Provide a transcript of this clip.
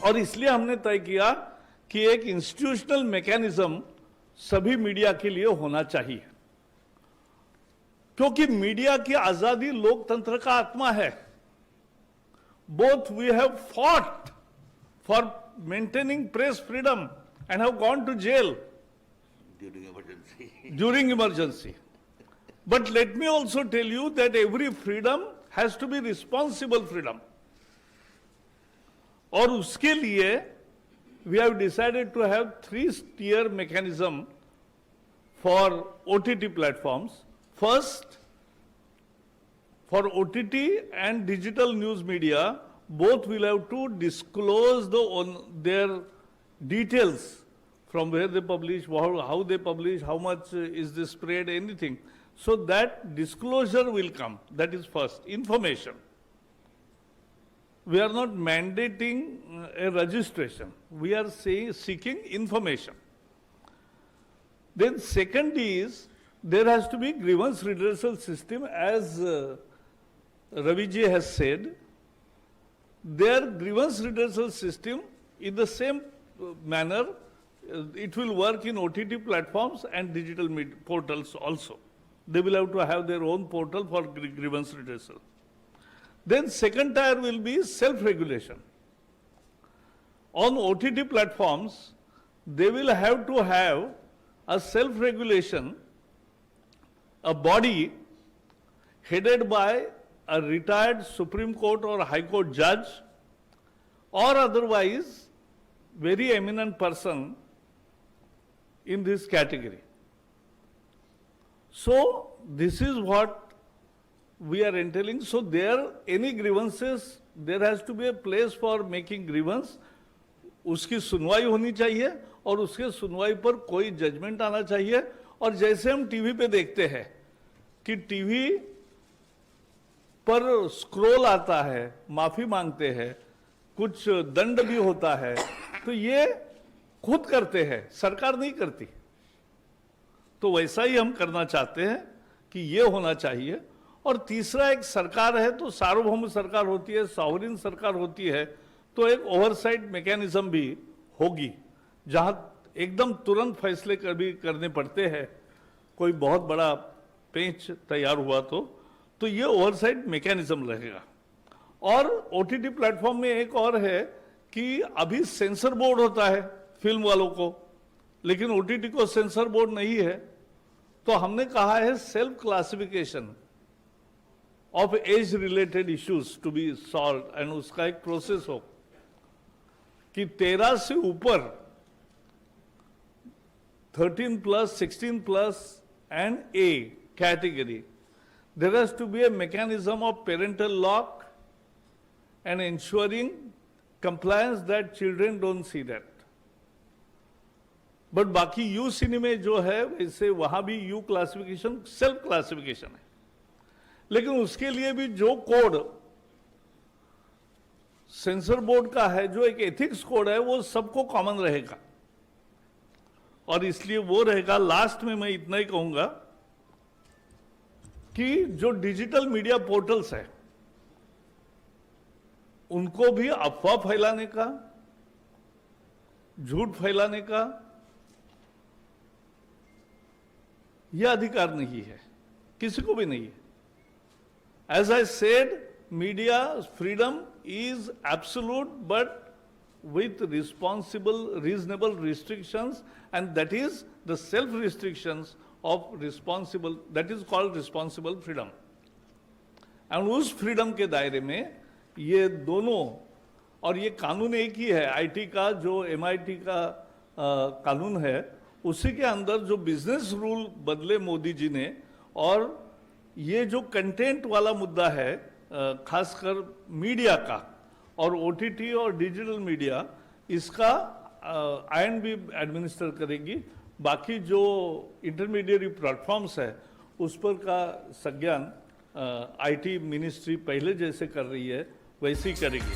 और इसलिए हमने तय किया कि एक इंस्टीट्यूशनल मैकेनिज्म सभी मीडिया के लिए होना चाहिए, क्योंकि मीडिया की आजादी लोकतंत्र का आत्मा है। Both we have fought for maintaining press freedom and have gone to jail during emergency. But let me also tell you that every freedom has to be responsible freedom. और उसके लिए we have decided to have 3-tier mechanism for OTT platforms. First, for OTT and digital news media, both will have to disclose their details from where they publish, how they publish, how much is the spread, anything. So that disclosure will come. That is first, information. We are not mandating a registration. We are seeking information. Then second is, there has to be grievance redressal system, as Raviji has said. Their grievance redressal system, in the same manner, it will work in OTT platforms and digital portals also. They will have to have their own portal for grievance redressal. Then second tier will be self-regulation. On OTT platforms, they will have to have a self-regulation, a body headed by a retired Supreme Court or High Court judge, or otherwise very eminent person in this category. So this is what we are entailing. So there, any grievances, there has to be a place for making grievance. उसकी सुनवाई होनी चाहिए और उसके सुनवाई पर कोई judgement आना चाहिए। और जैसे हम टीवी पे देखते हैं कि टीवी पर स्क्रॉल आता है, माफी मांगते हैं, कुछ दंड भी होता है, तो ये खुद करते हैं, सरकार नहीं करती। तो वैसा ही हम करना चाहते हैं कि ये होना चाहिए। और तीसरा, एक सरकार है तो सार्वभौम सरकार होती है, सॉवरेन सरकार होती है, तो एक ओवरसाइट मैकेनिज्म भी होगी, जहां एकदम तुरंत फैसले भी करने पड़ते हैं, कोई बहुत बड़ा पेंच तैयार हुआ तो ये ओवरसाइट मैकेनिज्म रहेगा। और ओटीटी प्लेटफॉर्म में एक और है कि अभी सेंसर बोर्ड होता है फिल्म वालों को, लेकिन ओटीटी को सेंसर बोर्ड नहीं है। तो हमने कहा है self classification of age related issues to be solve, and उसका एक प्रोसेस हो कि 13 से ऊपर 13+, 16+ and A category, there has to be a mechanism of parental lock and ensuring compliance that children don't see that. But बाकी you सिनेमे जो है वैसे वहां भी यू क्लासिफिकेशन सेल्फ क्लासिफिकेशन है, लेकिन उसके लिए भी जो कोड सेंसर बोर्ड का है, जो एक एथिक्स कोड है, वो सबको कॉमन रहेगा। और इसलिए वो रहेगा। लास्ट में मैं इतना ही कहूंगा कि जो डिजिटल मीडिया पोर्टल्स है, उनको भी अफवाह फैलाने का, झूठ फैलाने का यह अधिकार नहीं है, किसी को भी नहीं है। As I said, media freedom is absolute but with responsible, reasonable restrictions, and that is the self restrictions of responsible, that is called responsible freedom. and उस फ्रीडम के दायरे में ये दोनों, और ये कानून एक ही है, आईटी का जो एमआईटी का कानून है, उसी के अंदर जो बिजनेस रूल बदले मोदी जी ने, और ये जो कंटेंट वाला मुद्दा है खासकर मीडिया का और ओटीटी और डिजिटल मीडिया, इसका आईएनबी एडमिनिस्टर करेगी। बाकी जो इंटरमीडिएट प्लेटफॉर्म्स है उस पर का संज्ञान आईटी मिनिस्ट्री पहले जैसे कर रही है वैसे ही करेगी।